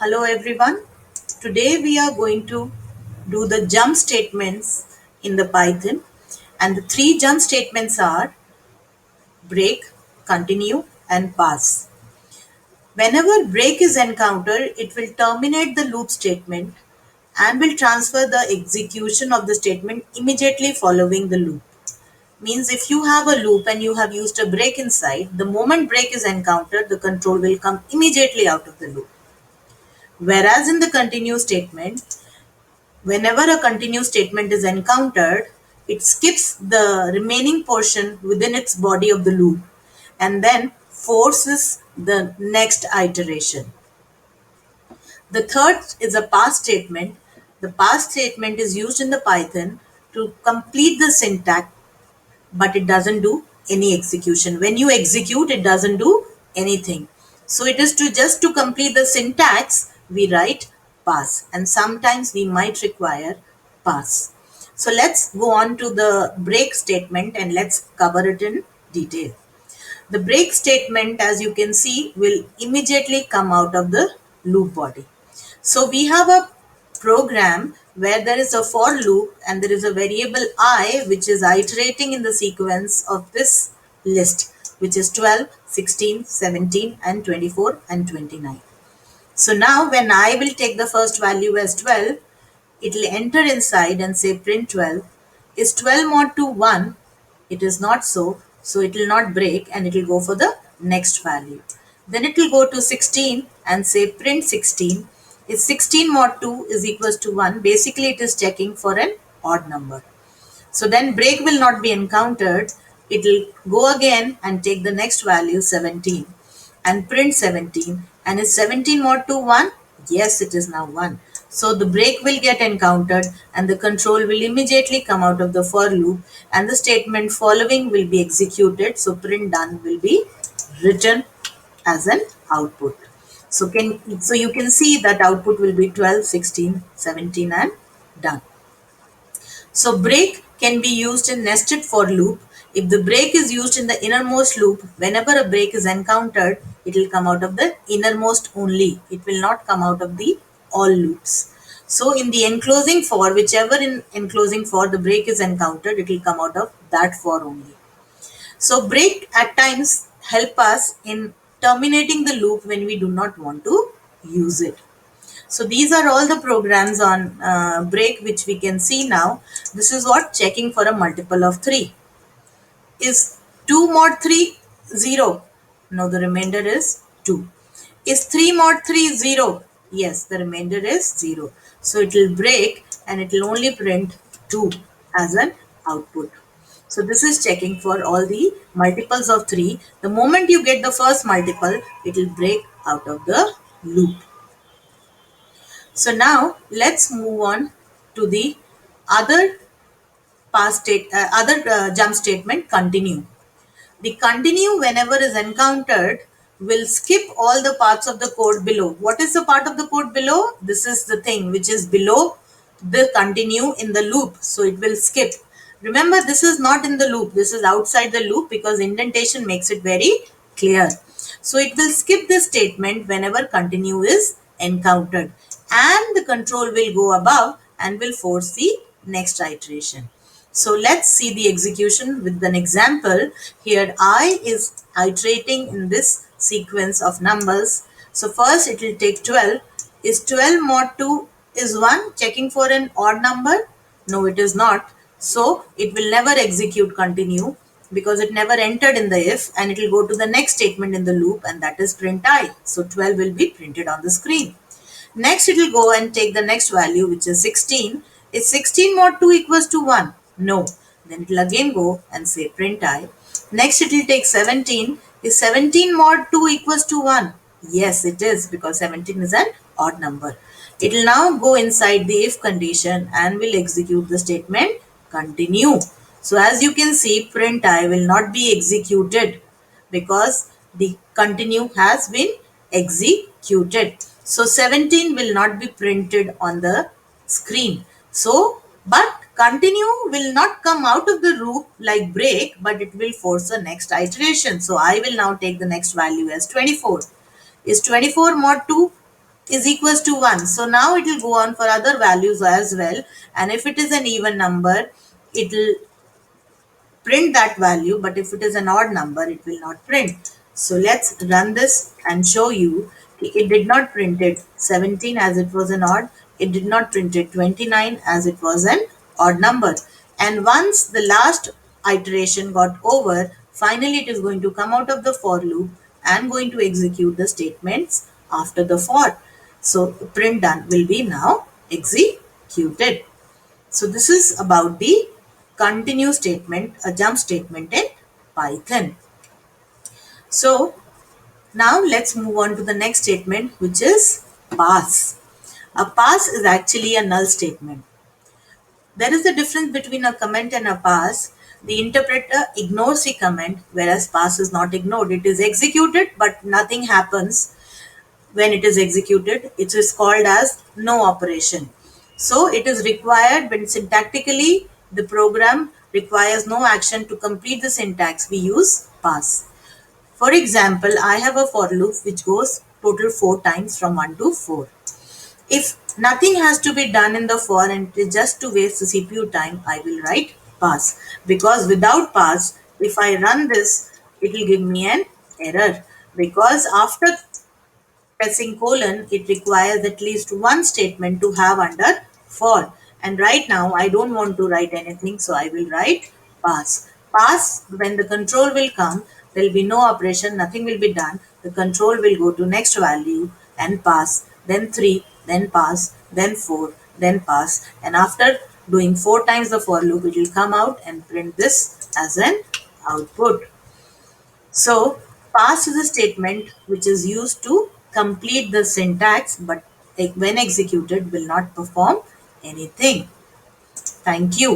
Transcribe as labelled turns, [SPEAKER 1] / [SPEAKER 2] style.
[SPEAKER 1] Hello everyone. Today we are going to do the jump statements in the Python, and the three jump statements are break, continue and pass. Whenever break is encountered, it will terminate the loop statement and will transfer the execution of the statement immediately following the loop. Means if you have a loop and you have used a break inside, the moment break is encountered, the control will come immediately out of the loop. Whereas in the continue statement, whenever a continue statement is encountered, it skips the remaining portion within its body of the loop and then forces the next iteration. The third is a pass statement. The pass statement is used in the Python to complete the syntax, but it doesn't do any execution. When you execute, it doesn't do anything. So it is to complete the syntax, we write pass, and sometimes we might require pass. So let's go on to the break statement and let's cover it in detail. The break statement, as you can see, will immediately come out of the loop body. So we have a program where there is a for loop and there is a variable I which is iterating in the sequence of this list, which is 12, 16, 17 and 24 and 29. So now when I will take the first value as 12, it will enter inside and say print 12. Is 12 mod to 1? It is not so. So it will not break and it will go for the next value. Then it will go to 16 and say print 16. Is 16 mod 2 is equals to 1? Basically it is checking for an odd number. So then break will not be encountered. It will go again and take the next value 17 and print 17. And is 17 mod to 1? Yes, it is now 1. So the break will get encountered and the control will immediately come out of the for loop and the statement following will be executed. So print done will be written as an output. So you can see that output will be 12, 16, 17 and done. So break can be used in nested for loop. If the break is used in the innermost loop, whenever a break is encountered, it will come out of the innermost only. It will not come out of the all loops. So in the enclosing for, whichever in enclosing for the break is encountered, it will come out of that for only. So break at times help us in terminating the loop when we do not want to use it. So these are all the programs on break which we can see now. This is what checking for a multiple of 3. Is 2 mod 3 0? No, the remainder is 2. Is 3 mod 3 0? Yes, the remainder is 0. So it will break and it will only print 2 as an output. So this is checking for all the multiples of 3. The moment you get the first multiple, it will break out of the loop. So now let's move on to the other jump statement, continue. The continue, whenever is encountered, will skip all the parts of the code below. What is the part of the code below? This is the thing which is below the continue in the loop. So it will skip. Remember, this is not in the loop. This is outside the loop because indentation makes it very clear. So it will skip this statement whenever continue is encountered, and the control will go above and will force the next iteration. So let's see the execution with an example. Here I is iterating in this sequence of numbers. So first it will take 12. Is 12 mod 2 is 1? Checking for an odd number? No, it is not. So it will never execute continue because it never entered in the if, and it will go to the next statement in the loop, and that is print I. So 12 will be printed on the screen. Next it will go and take the next value, which is 16. Is 16 mod 2 equals to 1? No. Then it will again go and say print I. Next it will take 17. Is 17 mod 2 equals to 1? Yes, it is, because 17 is an odd number. It will now go inside the if condition and will execute the statement continue. So as you can see, print I will not be executed because the continue has been executed. So 17 will not be printed on the screen. So, but continue will not come out of the loop like break, but it will force the next iteration. So I will now take the next value as 24. Is 24 mod 2? is equals to 1. So now it will go on for other values as well, and if it is an even number, it will print that value, but if it is an odd number, it will not print. So let's run this and show you. It did not print it 17 as it was an odd. It did not print it 29 as it was an odd number. And once the last iteration got over, finally it is going to come out of the for loop and going to execute the statements after the for. So print done will be now executed. So this is about the continue statement, a jump statement in Python. So now let's move on to the next statement, which is pass. A pass is actually a null statement. There is a difference between a comment and a pass. The interpreter ignores the comment, whereas pass is not ignored. It is executed, but nothing happens when it is executed. It is called as no operation. So it is required when syntactically the program requires no action to complete the syntax, we use pass. For example, I have a for loop which goes total 4 times from 1 to 4. If nothing has to be done in the for and it is just to waste the CPU time, I will write pass, because without pass, if I run this, it will give me an error, because after pressing colon, it requires at least one statement to have under for. And right now, I don't want to write anything, so I will write pass. Pass, when the control will come, there will be no operation, nothing will be done. The control will go to next value and pass, then 3, then pass, then 4, then pass. And after doing 4 times the for loop, it will come out and print this as an output. So, pass is a statement which is used to complete the syntax, but when executed will not perform anything. Thank you.